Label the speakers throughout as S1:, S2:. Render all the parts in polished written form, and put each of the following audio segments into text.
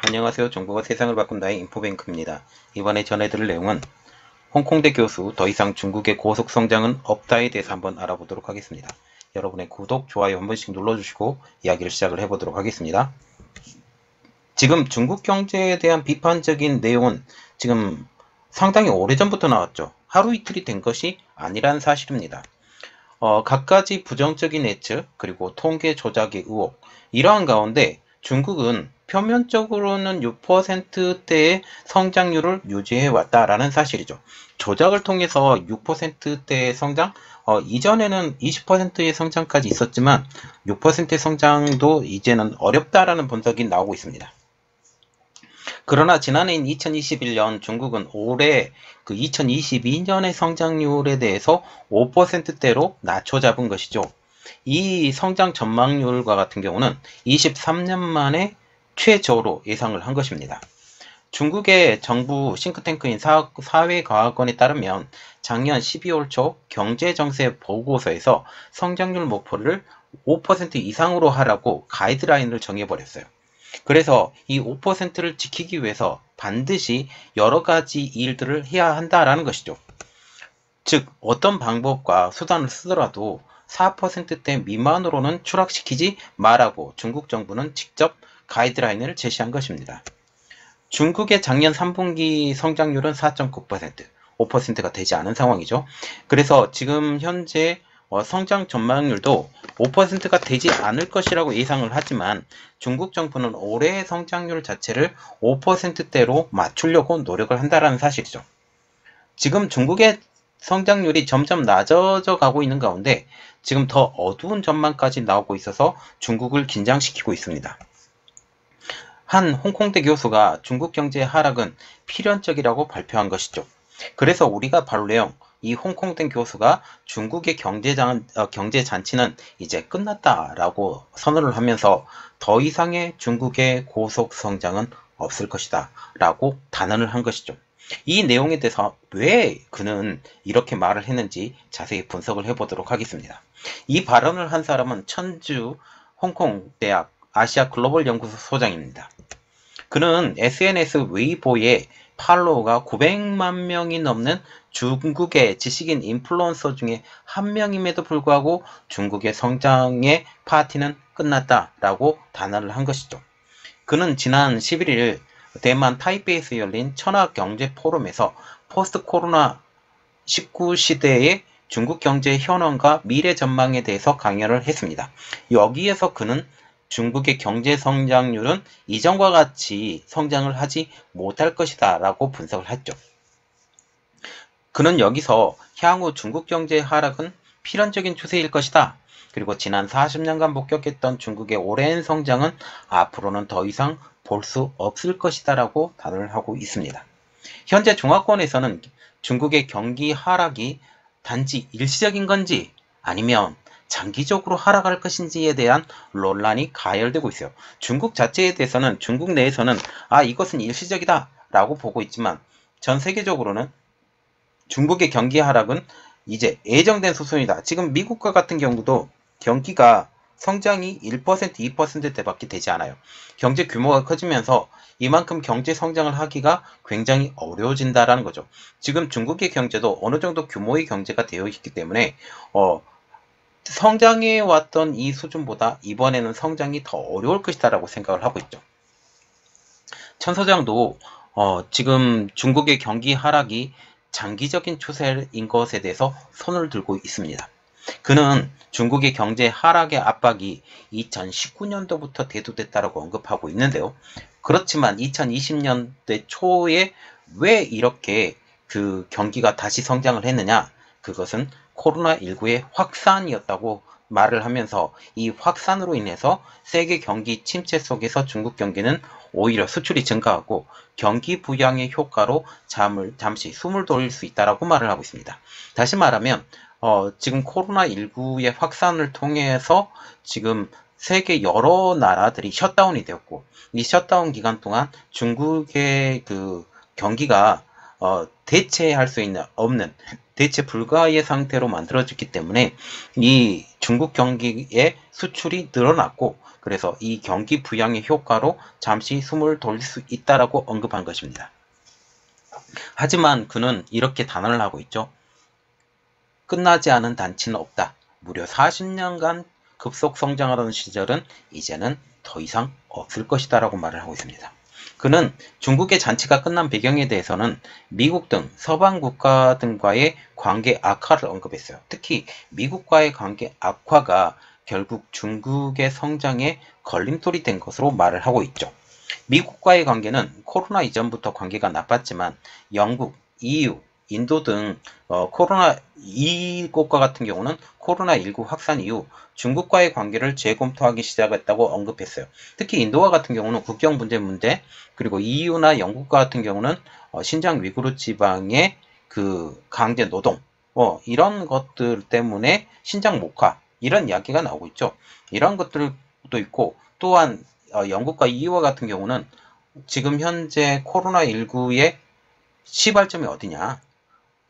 S1: 안녕하세요. 정보가 세상을 바꾼다의 인포뱅크입니다. 이번에 전해드릴 내용은 홍콩대 교수 더 이상 중국의 고속 성장은 없다에 대해서 한번 알아보도록 하겠습니다. 여러분의 구독, 좋아요 한 번씩 눌러주시고 이야기를 시작을 해보도록 하겠습니다. 지금 중국 경제에 대한 비판적인 내용은 지금 상당히 오래전부터 나왔죠. 하루 이틀이 된 것이 아니란 사실입니다. 갖가지 부정적인 예측 그리고 통계 조작의 의혹, 이러한 가운데 중국은 표면적으로는 6%대의 성장률을 유지해 왔다라는 사실이죠. 조작을 통해서 6%대의 성장, 이전에는 20%의 성장까지 있었지만 6%의 성장도 이제는 어렵다라는 분석이 나오고 있습니다. 그러나 지난해인 2021년 중국은 올해 그 2022년의 성장률에 대해서 5%대로 낮춰 잡은 것이죠. 이 성장 전망률과 같은 경우는 23년 만에 최저로 예상을 한 것입니다. 중국의 정부 싱크탱크인 사회과학원에 따르면 작년 12월 초 경제정세 보고서에서 성장률 목표를 5% 이상으로 하라고 가이드라인을 정해버렸어요. 그래서 이 5%를 지키기 위해서 반드시 여러 가지 일들을 해야 한다라는 것이죠. 즉 어떤 방법과 수단을 쓰더라도 4%대 미만으로는 추락시키지 말라고 중국 정부는 직접 가이드라인을 제시한 것입니다. 중국의 작년 3분기 성장률은 4.9%, 5%가 되지 않은 상황이죠. 그래서 지금 현재 성장 전망률도 5%가 되지 않을 것이라고 예상을 하지만 중국 정부는 올해의 성장률 자체를 5%대로 맞추려고 노력을 한다는 사실이죠. 지금 중국의 성장률이 점점 낮아져 가고 있는 가운데 지금 더 어두운 전망까지 나오고 있어서 중국을 긴장시키고 있습니다. 한 홍콩대 교수가 중국 경제의 하락은 필연적이라고 발표한 것이죠. 그래서 우리가 바로 내용, 이 홍콩대 교수가 중국의 경제 잔치는 이제 끝났다라고 선언을 하면서 더 이상의 중국의 고속 성장은 없을 것이다 라고 단언을 한 것이죠. 이 내용에 대해서 왜 그는 이렇게 말을 했는지 자세히 분석을 해보도록 하겠습니다. 이 발언을 한 사람은 천주 홍콩대학 아시아 글로벌 연구소 소장입니다. 그는 SNS 웨이보에 팔로워가 900만 명이 넘는 중국의 지식인 인플루언서 중에 한 명임에도 불구하고 중국의 성장의 파티는 끝났다라고 단언을 한 것이죠. 그는 지난 11일 대만 타이베이에서 열린 천하경제 포럼에서 포스트 코로나 19 시대의 중국 경제 현황과 미래 전망에 대해서 강연을 했습니다. 여기에서 그는 중국의 경제 성장률은 이전과 같이 성장을 하지 못할 것이다 라고 분석을 했죠. 그는 여기서 향후 중국 경제의 하락은 필연적인 추세일 것이다. 그리고 지난 40년간 목격했던 중국의 오랜 성장은 앞으로는 더 이상 볼 수 없을 것이다 라고 단언을 하고 있습니다. 현재 중화권에서는 중국의 경기 하락이 단지 일시적인 건지 아니면 장기적으로 하락할 것인지에 대한 논란이 가열되고 있어요. 중국 자체에 대해서는 중국 내에서는 이것은 일시적이다 라고 보고 있지만 전 세계적으로는 중국의 경기 하락은 이제 예정된 수순이다. 지금 미국과 같은 경우도 경기가 성장이 1%, 2%대밖에 되지 않아요. 경제 규모가 커지면서 이만큼 경제 성장을 하기가 굉장히 어려워진다라는 거죠. 지금 중국의 경제도 어느 정도 규모의 경제가 되어 있기 때문에 성장해 왔던 이 수준보다 이번에는 성장이 더 어려울 것이다 라고 생각을 하고 있죠. 천 소장도 지금 중국의 경기 하락이 장기적인 추세인 것에 대해서 손을 들고 있습니다. 그는 중국의 경제 하락의 압박이 2019년도부터 대두됐다고 언급하고 있는데요. 그렇지만 2020년대 초에 왜 이렇게 그 경기가 다시 성장을 했느냐? 그것은 코로나19의 확산이었다고 말을 하면서 이 확산으로 인해서 세계 경기 침체 속에서 중국 경기는 오히려 수출이 증가하고 경기 부양의 효과로 잠시 숨을 돌릴 수 있다라고 말을 하고 있습니다. 다시 말하면 지금 코로나19의 확산을 통해서 지금 세계 여러 나라들이 셧다운이 되었고 이 셧다운 기간 동안 중국의 그 경기가 대체할 수 없는 대체 불가의 상태로 만들어졌기 때문에 이 중국 경기의 수출이 늘어났고, 그래서 이 경기 부양의 효과로 잠시 숨을 돌릴 수 있다라고 언급한 것입니다. 하지만 그는 이렇게 단언을 하고 있죠. 끝나지 않은 단치는 없다. 무려 40년간 급속 성장하던 시절은 이제는 더 이상 없을 것이다 라고 말을 하고 있습니다. 그는 중국의 잔치가 끝난 배경에 대해서는 미국 등 서방 국가 등과의 관계 악화를 언급했어요. 특히 미국과의 관계 악화가 결국 중국의 성장에 걸림돌이 된 것으로 말을 하고 있죠. 미국과의 관계는 코로나 이전부터 관계가 나빴지만 영국, EU, 인도 등 이 국가 같은 경우는 코로나19 확산 이후 중국과의 관계를 재검토하기 시작했다고 언급했어요. 특히 인도와 같은 경우는 국경 문제, 그리고 EU나 영국과 같은 경우는 신장 위구르 지방의 그 강제 노동, 이런 것들 때문에 신장 목화, 이런 이야기가 나오고 있죠. 이런 것들도 있고, 또한 영국과 EU와 같은 경우는 지금 현재 코로나19의 시발점이 어디냐?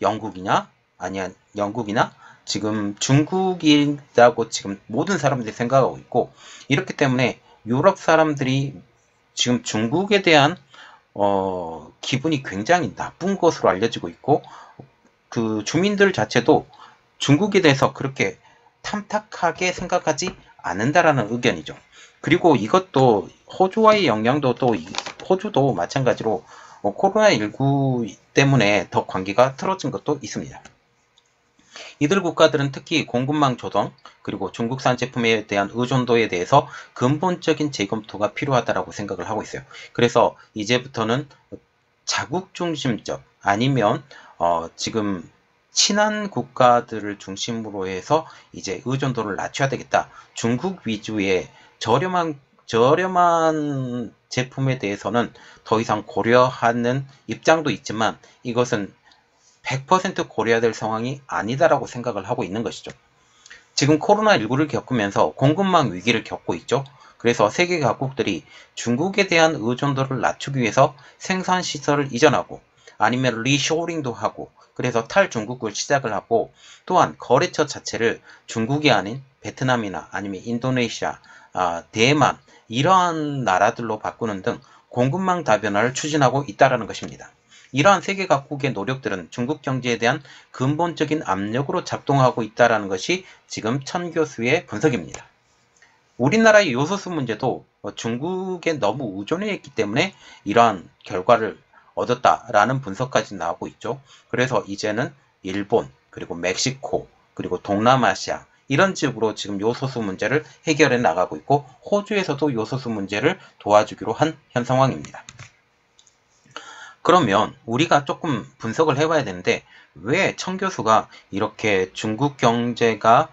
S1: 영국이냐? 아니야, 영국이나? 지금 중국이라고 지금 모든 사람들이 생각하고 있고, 이렇기 때문에 유럽 사람들이 지금 중국에 대한 기분이 굉장히 나쁜 것으로 알려지고 있고, 그 주민들 자체도 중국에 대해서 그렇게 탐탁하게 생각하지 않는다라는 의견이죠. 그리고 이것도 호주와의 영향도 또 호주도 마찬가지로 코로나19 때문에 더 관계가 틀어진 것도 있습니다. 이들 국가들은 특히 공급망 조성, 그리고 중국산 제품에 대한 의존도에 대해서 근본적인 재검토가 필요하다고 생각을 하고 있어요. 그래서 이제부터는 자국 중심적, 아니면 지금 친한 국가들을 중심으로 해서 이제 의존도를 낮춰야 되겠다. 중국 위주의 저렴한 제품에 대해서는 더 이상 고려하는 입장도 있지만, 이것은 100% 고려해야 될 상황이 아니다라고 생각을 하고 있는 것이죠. 지금 코로나19를 겪으면서 공급망 위기를 겪고 있죠. 그래서 세계 각국들이 중국에 대한 의존도를 낮추기 위해서 생산시설을 이전하고, 아니면 리쇼링도 하고, 그래서 탈중국을 시작을 하고, 또한 거래처 자체를 중국이 아닌 베트남이나 아니면 인도네시아, 대만, 이러한 나라들로 바꾸는 등 공급망 다변화를 추진하고 있다는 것입니다. 이러한 세계 각국의 노력들은 중국 경제에 대한 근본적인 압력으로 작동하고 있다는 것이 지금 천 교수의 분석입니다. 우리나라의 요소수 문제도 중국에 너무 의존해 있기 때문에 이러한 결과를 얻었다라는 분석까지 나오고 있죠. 그래서 이제는 일본, 그리고 멕시코, 그리고 동남아시아, 이런 식으로 지금 요소수 문제를 해결해 나가고 있고, 호주에서도 요소수 문제를 도와주기로 한 현 상황입니다. 그러면 우리가 조금 분석을 해봐야 되는데, 왜 천 교수가 이렇게 중국 경제가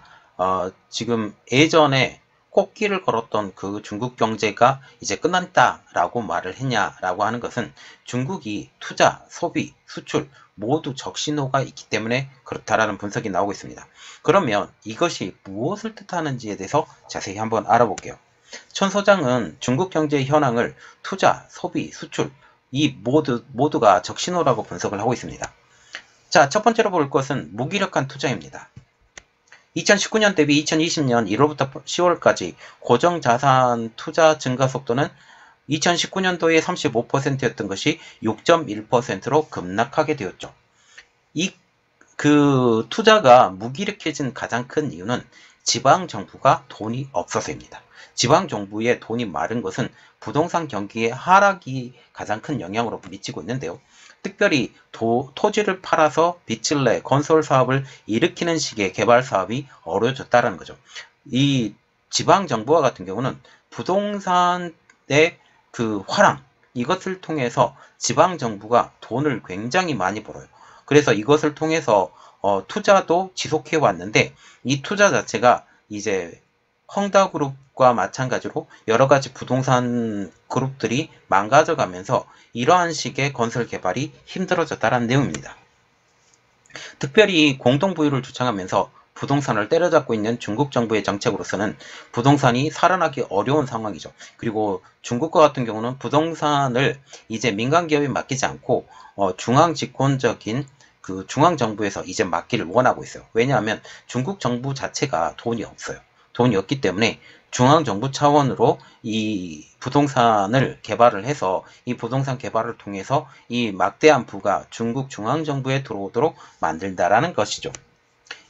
S1: 지금 예전에 꽃길을 걸었던 그 중국 경제가 이제 끝났다라고 말을 했냐라고 하는 것은, 중국이 투자, 소비, 수출 모두 적신호가 있기 때문에 그렇다라는 분석이 나오고 있습니다. 그러면 이것이 무엇을 뜻하는지에 대해서 자세히 한번 알아볼게요. 천 소장은 중국 경제의 현황을 투자, 소비, 수출 이 모두가 적신호라고 분석을 하고 있습니다. 자, 첫 번째로 볼 것은 무기력한 투자입니다. 2019년 대비 2020년 1월부터 10월까지 고정자산 투자 증가 속도는 2019년도에 35%였던 것이 6.1%로 급락하게 되었죠. 그 투자가 무기력해진 가장 큰 이유는 지방정부가 돈이 없어서입니다. 지방정부의 돈이 마른 것은 부동산 경기의 하락이 가장 큰 영향으로 미치고 있는데요. 특별히 토지를 팔아서 빚을 내 건설 사업을 일으키는 식의 개발 사업이 어려워졌다는 거죠. 이 지방정부와 같은 경우는 부동산의 그 화랑, 이것을 통해서 지방정부가 돈을 굉장히 많이 벌어요. 그래서 이것을 통해서 투자도 지속해 왔는데, 이 투자 자체가 이제 헝다그룹과 마찬가지로 여러가지 부동산 그룹들이 망가져가면서 이러한 식의 건설 개발이 힘들어졌다는 내용입니다. 특별히 공동부유를 주창하면서 부동산을 때려잡고 있는 중국 정부의 정책으로서는 부동산이 살아나기 어려운 상황이죠. 그리고 중국과 같은 경우는 부동산을 이제 민간 기업에 맡기지 않고 중앙 집권적인 그 중앙정부에서 이제 막기를 원하고 있어요. 왜냐하면 중국 정부 자체가 돈이 없어요. 돈이 없기 때문에 중앙정부 차원으로 이 부동산을 개발을 해서 이 부동산 개발을 통해서 이 막대한 부가 중국 중앙정부에 들어오도록 만든다라는 것이죠.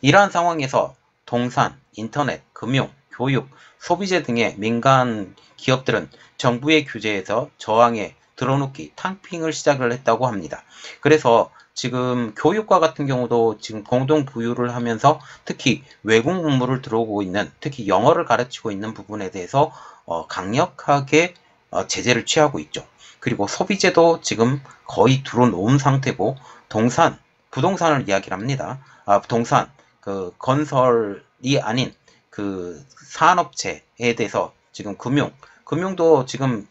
S1: 이러한 상황에서 동산, 인터넷, 금융, 교육, 소비재 등의 민간 기업들은 정부의 규제에서 저항에 들어눕기, 탕핑을 시작을 했다고 합니다. 그래서 지금 교육과 같은 경우도 지금 공동 부유를 하면서 특히 외국 문물을 들어오고 있는, 특히 영어를 가르치고 있는 부분에 대해서 강력하게 제재를 취하고 있죠. 그리고 소비재도 지금 거의 들어놓은 상태고, 부동산을 이야기를 합니다. 부동산, 그 건설이 아닌 그 산업체에 대해서 지금 금융도 지금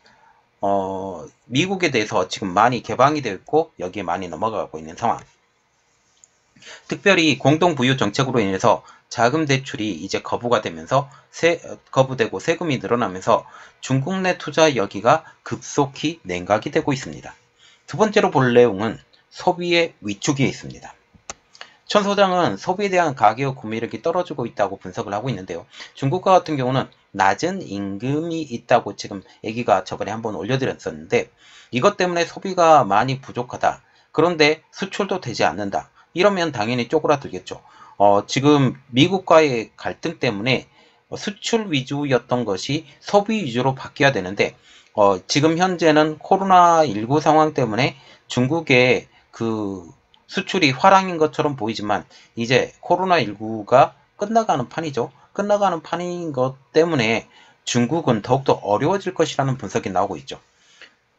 S1: 미국에 대해서 지금 많이 개방이 되어 있고 여기에 많이 넘어가고 있는 상황. 특별히 공동부유 정책으로 인해서 자금 대출이 이제 거부가 되면서 거부되고 세금이 늘어나면서 중국 내 투자 여기가 급속히 냉각이 되고 있습니다. 두 번째로 볼 내용은 소비의 위축이 있습니다. 천 소장은 소비에 대한 가계의 구매력이 떨어지고 있다고 분석을 하고 있는데요. 중국과 같은 경우는 낮은 임금이 있다고 지금 얘기가 저번에 한번 올려드렸었는데, 이것 때문에 소비가 많이 부족하다. 그런데 수출도 되지 않는다. 이러면 당연히 쪼그라들겠죠. 지금 미국과의 갈등 때문에 수출 위주였던 것이 소비 위주로 바뀌어야 되는데, 지금 현재는 코로나19 상황 때문에 중국의 그 수출이 화랑인 것처럼 보이지만 이제 코로나19가 끝나가는 판이죠. 끝나가는 판인 것 때문에 중국은 더욱더 어려워질 것이라는 분석이 나오고 있죠.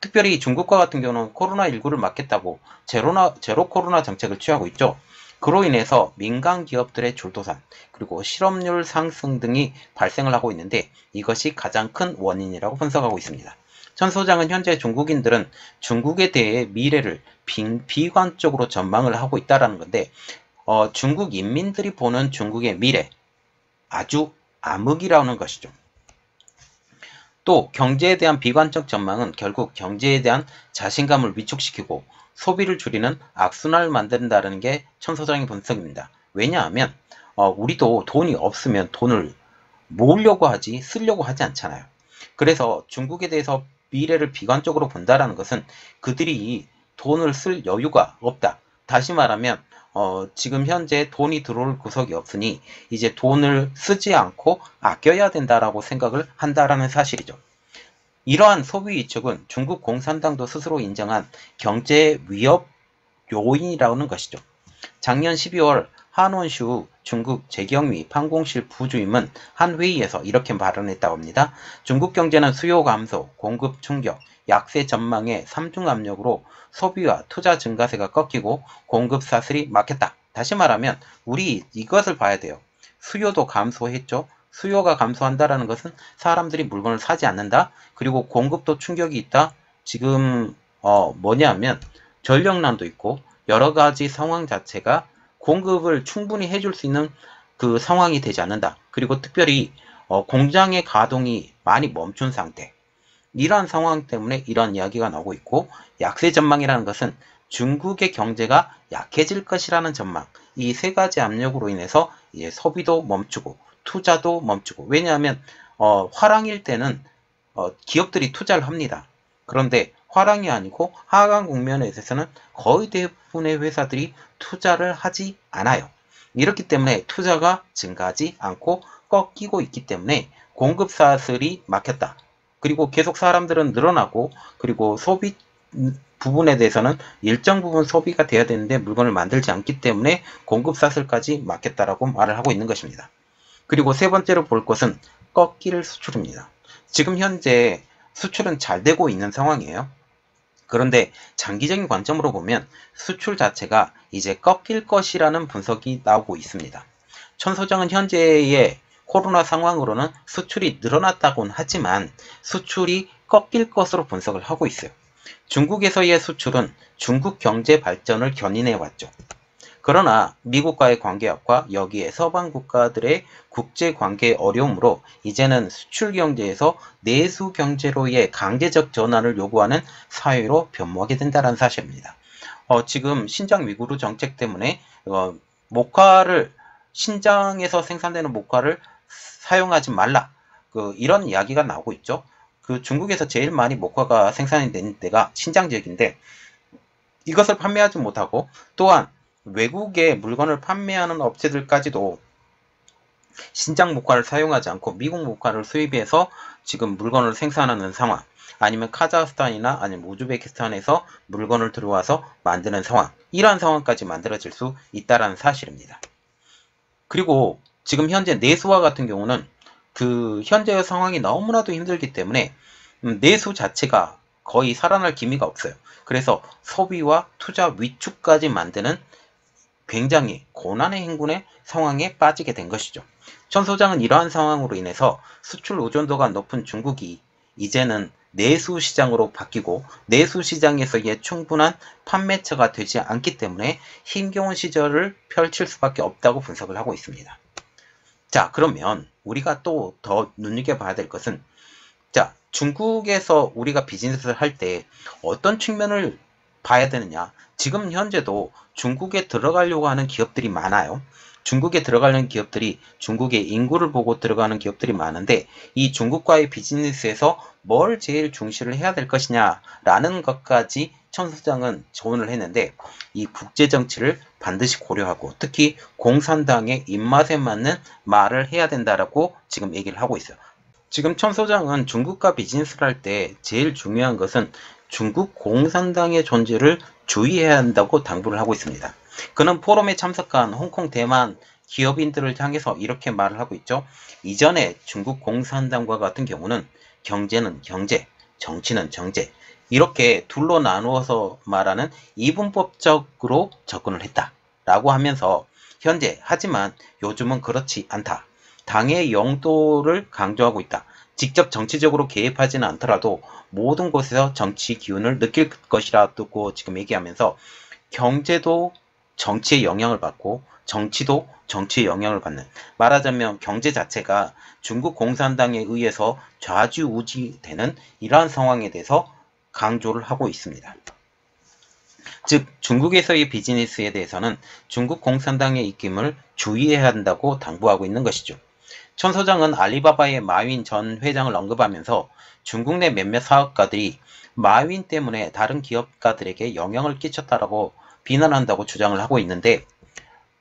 S1: 특별히 중국과 같은 경우는 코로나19를 막겠다고 제로 코로나 정책을 취하고 있죠. 그로 인해서 민간 기업들의 줄도산, 그리고 실업률 상승 등이 발생을 하고 있는데 이것이 가장 큰 원인이라고 분석하고 있습니다. 천 소장은 현재 중국인들은 중국에 대해 미래를 비관적으로 전망을 하고 있다는 건데, 중국 인민들이 보는 중국의 미래, 아주 암흑이라는 것이죠. 또 경제에 대한 비관적 전망은 결국 경제에 대한 자신감을 위축시키고 소비를 줄이는 악순환을 만든다는 게 천 소장의 분석입니다. 왜냐하면 우리도 돈이 없으면 돈을 모으려고 하지 쓰려고 하지 않잖아요. 그래서 중국에 대해서 미래를 비관적으로 본다라는 것은 그들이 돈을 쓸 여유가 없다. 다시 말하면 지금 현재 돈이 들어올 구석이 없으니 이제 돈을 쓰지 않고 아껴야 된다라고 생각을 한다라는 사실이죠. 이러한 소비 위축은 중국 공산당도 스스로 인정한 경제 위협 요인이라는 것이죠. 작년 12월 한원슈 중국 재경위 판공실 부주임은 한 회의에서 이렇게 발언했다고 합니다. 중국 경제는 수요 감소, 공급 충격, 약세 전망의 3중 압력으로 소비와 투자 증가세가 꺾이고 공급 사슬이 막혔다. 다시 말하면 우리 이것을 봐야 돼요. 수요도 감소했죠. 수요가 감소한다는 것은 사람들이 물건을 사지 않는다. 그리고 공급도 충격이 있다. 지금 뭐냐면 전력난도 있고 여러 가지 상황 자체가 공급을 충분히 해줄 수 있는 그 상황이 되지 않는다. 그리고 특별히 공장의 가동이 많이 멈춘 상태. 이러한 상황 때문에 이런 이야기가 나오고 있고, 약세 전망이라는 것은 중국의 경제가 약해질 것이라는 전망. 이 세 가지 압력으로 인해서 이제 소비도 멈추고 투자도 멈추고. 왜냐하면 화랑일 때는 기업들이 투자를 합니다. 그런데 화랑이 아니고 하강 국면에 있어서는 거의 대부분의 회사들이 투자를 하지 않아요. 이렇기 때문에 투자가 증가하지 않고 꺾이고 있기 때문에 공급 사슬이 막혔다. 그리고 계속 사람들은 늘어나고, 그리고 소비 부분에 대해서는 일정 부분 소비가 돼야 되는데 물건을 만들지 않기 때문에 공급 사슬까지 막혔다라고 말을 하고 있는 것입니다. 그리고 세 번째로 볼 것은 꺾일 수출입니다. 지금 현재 수출은 잘 되고 있는 상황이에요. 그런데 장기적인 관점으로 보면 수출 자체가 이제 꺾일 것이라는 분석이 나오고 있습니다. 천 소장은 현재의 코로나 상황으로는 수출이 늘어났다고는 하지만 수출이 꺾일 것으로 분석을 하고 있어요. 중국에서의 수출은 중국 경제 발전을 견인해 왔죠. 그러나 미국과의 관계 악화, 여기에 서방 국가들의 국제 관계 어려움으로 이제는 수출 경제에서 내수 경제로의 강제적 전환을 요구하는 사회로 변모하게 된다는 사실입니다. 지금 신장 위구르 정책 때문에 목화를 신장에서 생산되는 목화를 사용하지 말라. 이런 이야기가 나오고 있죠. 중국에서 제일 많이 목화가 생산이 되는 데가 신장 지역인데 이것을 판매하지 못하고 또한 외국에 물건을 판매하는 업체들까지도 신장 목화를 사용하지 않고 미국 목화를 수입해서 지금 물건을 생산하는 상황, 아니면 카자흐스탄이나 아니면 우즈베키스탄에서 물건을 들어와서 만드는 상황, 이러한 상황까지 만들어질 수 있다는 사실입니다. 그리고 지금 현재 내수와 같은 경우는 현재의 상황이 너무나도 힘들기 때문에 내수 자체가 거의 살아날 기미가 없어요. 그래서 소비와 투자 위축까지 만드는 굉장히 고난의 행군의 상황에 빠지게 된 것이죠. 천 소장은 이러한 상황으로 인해서 수출 의존도가 높은 중국이 이제는 내수 시장으로 바뀌고 내수 시장에서의 충분한 판매처가 되지 않기 때문에 힘겨운 시절을 펼칠 수밖에 없다고 분석을 하고 있습니다. 자, 그러면 우리가 또 더 눈여겨봐야 될 것은, 자, 중국에서 우리가 비즈니스를 할 때 어떤 측면을 봐야 되느냐. 지금 현재도 중국에 들어가려고 하는 기업들이 많아요. 중국에 들어가는 기업들이 중국의 인구를 보고 들어가는 기업들이 많은데, 이 중국과의 비즈니스에서 뭘 제일 중시를 해야 될 것이냐 라는 것까지 천 소장은 조언을 했는데, 이 국제정치를 반드시 고려하고 특히 공산당의 입맛에 맞는 말을 해야 된다라고 지금 얘기를 하고 있어요. 지금 천 소장은 중국과 비즈니스를 할 때 제일 중요한 것은 중국 공산당의 존재를 주의해야 한다고 당부를 하고 있습니다. 그는 포럼에 참석한 홍콩 대만 기업인들을 향해서 이렇게 말을 하고 있죠. 이전에 중국 공산당과 같은 경우는 경제는 경제, 정치는 정제, 이렇게 둘로 나누어서 말하는 이분법적으로 접근을 했다라고 하면서 현재 하지만 요즘은 그렇지 않다. 당의 영도를 강조하고 있다. 직접 정치적으로 개입하지는 않더라도 모든 곳에서 정치 기운을 느낄 것이라고 지금 얘기하면서 경제도 정치의 영향을 받고 정치도 정치의 영향을 받는, 말하자면 경제 자체가 중국 공산당에 의해서 좌지우지되는 이러한 상황에 대해서 강조를 하고 있습니다. 즉 중국에서의 비즈니스에 대해서는 중국 공산당의 입김을 주의해야 한다고 당부하고 있는 것이죠. 천 소장은 알리바바의 마윈 전 회장을 언급하면서 중국 내 몇몇 사업가들이 마윈 때문에 다른 기업가들에게 영향을 끼쳤다라고 비난한다고 주장을 하고 있는데,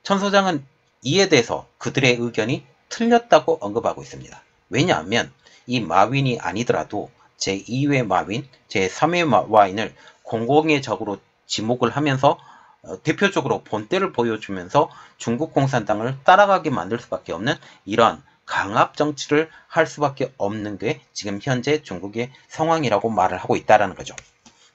S1: 천 소장은 이에 대해서 그들의 의견이 틀렸다고 언급하고 있습니다. 왜냐하면 이 마윈이 아니더라도 제2회 마윈, 제3회 마윈을 공공의 적으로 지목을 하면서 대표적으로 본때를 보여주면서 중국 공산당을 따라가게 만들 수밖에 없는 이러한 강압 정치를 할 수밖에 없는 게 지금 현재 중국의 상황이라고 말을 하고 있다는 거죠.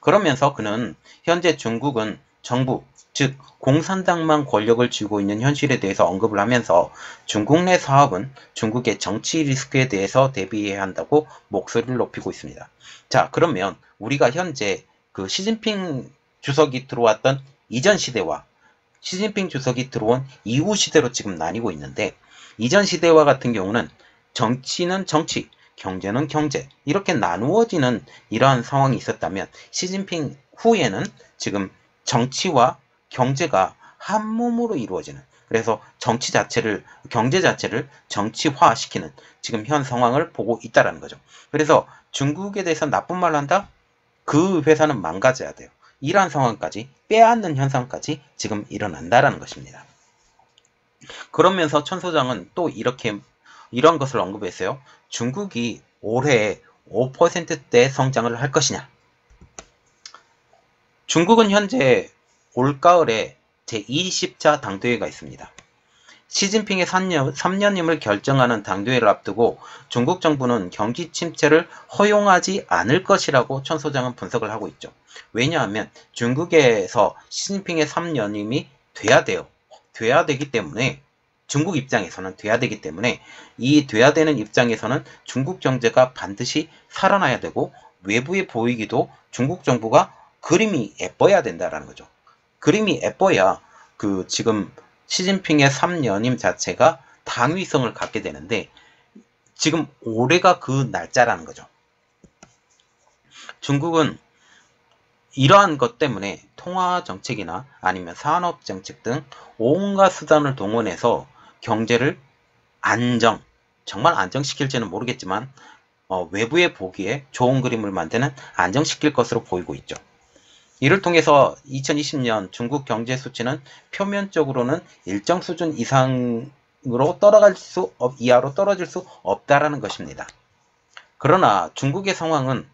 S1: 그러면서 그는 현재 중국은 정부, 즉 공산당만 권력을 쥐고 있는 현실에 대해서 언급을 하면서 중국 내 사업은 중국의 정치 리스크에 대해서 대비해야 한다고 목소리를 높이고 있습니다. 자, 그러면 우리가 현재 시진핑 주석이 들어왔던 이전 시대와 시진핑 주석이 들어온 이후 시대로 지금 나뉘고 있는데, 이전 시대와 같은 경우는 정치는 정치, 경제는 경제, 이렇게 나누어지는 이러한 상황이 있었다면 시진핑 후에는 지금 정치와 경제가 한 몸으로 이루어지는, 그래서 정치 자체를, 경제 자체를 정치화시키는 지금 현 상황을 보고 있다는 거죠. 그래서 중국에 대해서 나쁜 말을 한다? 그 회사는 망가져야 돼요. 이러한 상황까지, 빼앗는 현상까지 지금 일어난다라는 것입니다. 그러면서 천 소장은 또 이런 것을 언급했어요. 중국이 올해 5%대 성장을 할 것이냐. 중국은 현재 올가을에 제20차 당대회가 있습니다. 시진핑의 3년임을 결정하는 당대회를 앞두고 중국 정부는 경기 침체를 허용하지 않을 것이라고 천 소장은 분석을 하고 있죠. 왜냐하면 중국에서 시진핑의 3년임이 돼야 돼요. 돼야 되기 때문에, 중국 입장에서는 돼야 되기 때문에, 이 돼야 되는 입장에서는 중국 경제가 반드시 살아나야 되고 외부에 보이기도 중국 정부가 그림이 예뻐야 된다라는 거죠. 그림이 예뻐야 지금 시진핑의 3년임 자체가 당위성을 갖게 되는데, 지금 올해가 그 날짜라는 거죠. 중국은 이러한 것 때문에 통화 정책이나 아니면 산업 정책 등 온갖 수단을 동원해서 경제를 정말 안정시킬지는 모르겠지만 외부에 보기에 좋은 그림을 만드는 안정시킬 것으로 보이고 있죠. 이를 통해서 2020년 중국 경제 수치는 표면적으로는 일정 수준 이하로 떨어질 수 없다라는 것입니다. 그러나 중국의 상황은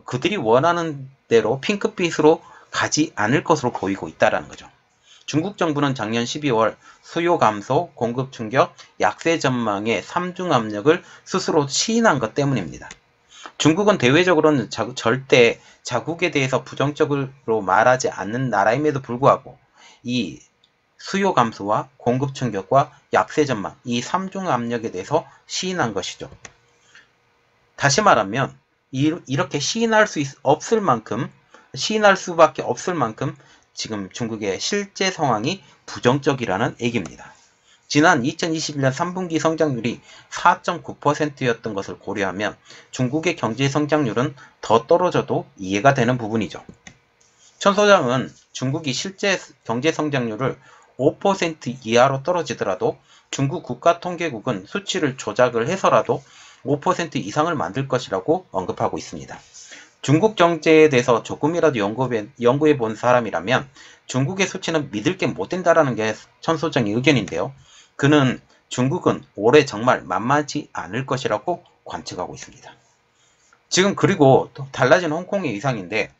S1: 그들이 원하는 대로 핑크빛으로 가지 않을 것으로 보이고 있다는 거죠. 중국 정부는 작년 12월 수요 감소, 공급 충격, 약세 전망의 3중 압력을 스스로 시인한 것 때문입니다. 중국은 대외적으로는 절대 자국에 대해서 부정적으로 말하지 않는 나라임에도 불구하고 이 수요 감소와 공급 충격과 약세 전망, 이 3중 압력에 대해서 시인한 것이죠. 다시 말하면 이렇게 시인할 수밖에 없을 만큼 지금 중국의 실제 상황이 부정적이라는 얘기입니다. 지난 2021년 3분기 성장률이 4.9%였던 것을 고려하면 중국의 경제 성장률은 더 떨어져도 이해가 되는 부분이죠. 천 소장은 중국이 실제 경제 성장률을 5% 이하로 떨어지더라도 중국 국가통계국은 수치를 조작을 해서라도 5% 이상을 만들 것이라고 언급하고 있습니다. 중국 경제에 대해서 조금이라도 연구해 본 사람이라면 중국의 수치는 믿을 게 못 된다라는 게 천 소장의 의견인데요. 그는 중국은 올해 정말 만만치 않을 것이라고 관측하고 있습니다. 지금 그리고 또 달라진 홍콩의 이상인데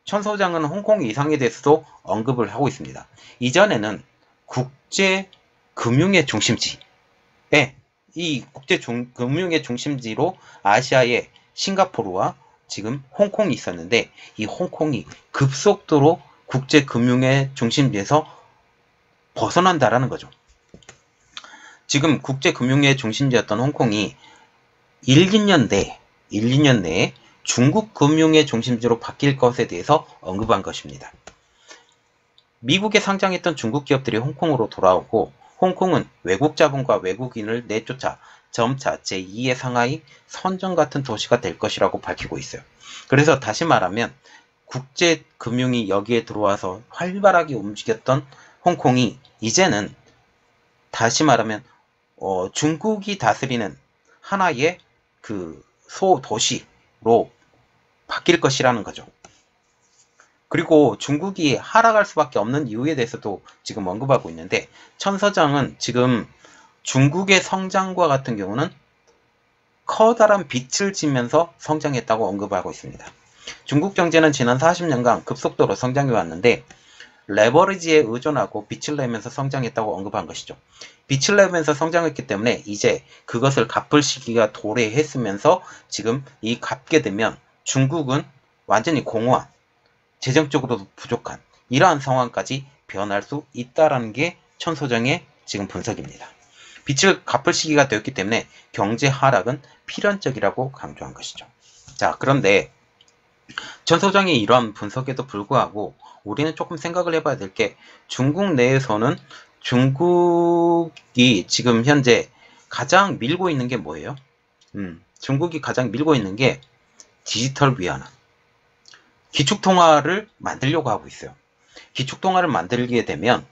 S1: 천 소장은 홍콩의 이상에 대해서도 언급을 하고 있습니다. 이전에는 국제 금융의 중심지에 이 국제 금융의 중심지로 아시아의 싱가포르와 지금 홍콩이 있었는데 이 홍콩이 급속도로 국제 금융의 중심지에서 벗어난다라는 거죠. 지금 국제 금융의 중심지였던 홍콩이 1, 2년 내에 중국 금융의 중심지로 바뀔 것에 대해서 언급한 것입니다. 미국에 상장했던 중국 기업들이 홍콩으로 돌아오고 홍콩은 외국 자본과 외국인을 내쫓아 점차 제2의 상하이, 선전 같은 도시가 될 것이라고 밝히고 있어요. 그래서 다시 말하면 국제 금융이 여기에 들어와서 활발하게 움직였던 홍콩이 이제는 다시 말하면 중국이 다스리는 하나의 그 소도시로 바뀔 것이라는 거죠. 그리고 중국이 하락할 수밖에 없는 이유에 대해서도 지금 언급하고 있는데 천 서장은 지금 중국의 성장과 같은 경우는 커다란 빚을 지면서 성장했다고 언급하고 있습니다. 중국 경제는 지난 40년간 급속도로 성장해 왔는데 레버리지에 의존하고 빚을 내면서 성장했다고 언급한 것이죠. 빚을 내면서 성장했기 때문에 이제 그것을 갚을 시기가 도래했으면서 지금 이 갚게 되면 중국은 완전히 공허한, 재정적으로도 부족한 이러한 상황까지 변할 수 있다는 게 천 소장의 지금 분석입니다. 빚을 갚을 시기가 되었기 때문에 경제 하락은 필연적이라고 강조한 것이죠. 자, 그런데 천 소장의 이러한 분석에도 불구하고 우리는 조금 생각을 해봐야 될 게 중국 내에서는 중국이 지금 현재 가장 밀고 있는 게 뭐예요? 중국이 가장 밀고 있는 게 디지털 위안화. 기축통화를 만들려고 하고 있어요. 기축통화를 만들게 되면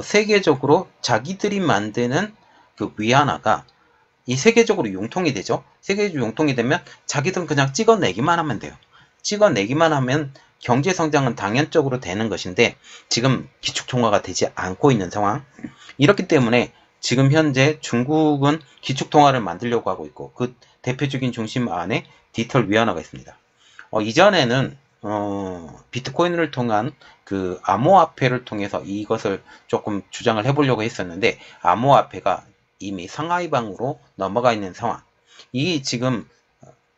S1: 세계적으로 자기들이 만드는 그 위안화가 이 세계적으로 융통이 되죠. 세계적으로 융통이 되면 자기들은 그냥 찍어내기만 하면 돼요. 찍어내기만 하면 경제 성장은 당연적으로 되는 것인데 지금 기축통화가 되지 않고 있는 상황. 이렇기 때문에 지금 현재 중국은 기축통화를 만들려고 하고 있고 그 대표적인 중심 안에 디지털 위안화가 있습니다. 이전에는 비트코인을 통한 그 암호화폐를 통해서 이것을 조금 주장을 해보려고 했었는데 암호화폐가 이미 상하이방으로 넘어가 있는 상황. 이 지금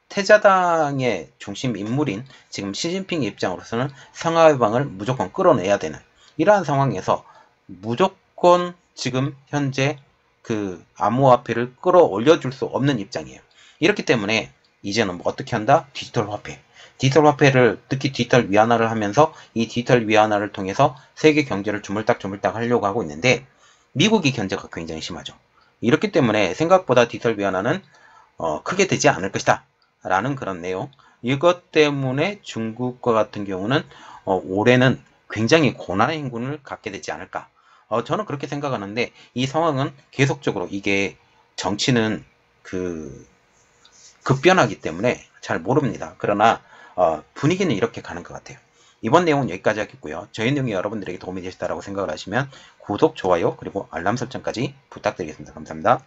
S1: 태자당의 중심 인물인 지금 시진핑 입장으로서는 상하이방을 무조건 끌어내야 되는 이러한 상황에서 무조건 지금 현재 그 암호화폐를 끌어올려줄 수 없는 입장이에요. 이렇기 때문에 이제는 뭐 어떻게 한다? 디지털 화폐. 디지털 화폐를 특히 디지털 위안화를 하면서 이 디지털 위안화를 통해서 세계 경제를 주물딱주물딱 하려고 하고 있는데 미국이 견제가 굉장히 심하죠. 이렇기 때문에 생각보다 디지털 위안화는 크게 되지 않을 것이다 라는 그런 내용. 이것 때문에 중국과 같은 경우는 올해는 굉장히 고난의 행군을 갖게 되지 않을까. 저는 그렇게 생각하는데 이 상황은 계속적으로 이게 정치는 그 급변하기 때문에 잘 모릅니다. 그러나 분위기는 이렇게 가는 것 같아요. 이번 내용은 여기까지 하겠고요. 저희 내용이 여러분들에게 도움이 되셨다고 생각을 하시면 구독, 좋아요, 그리고 알람 설정까지 부탁드리겠습니다. 감사합니다.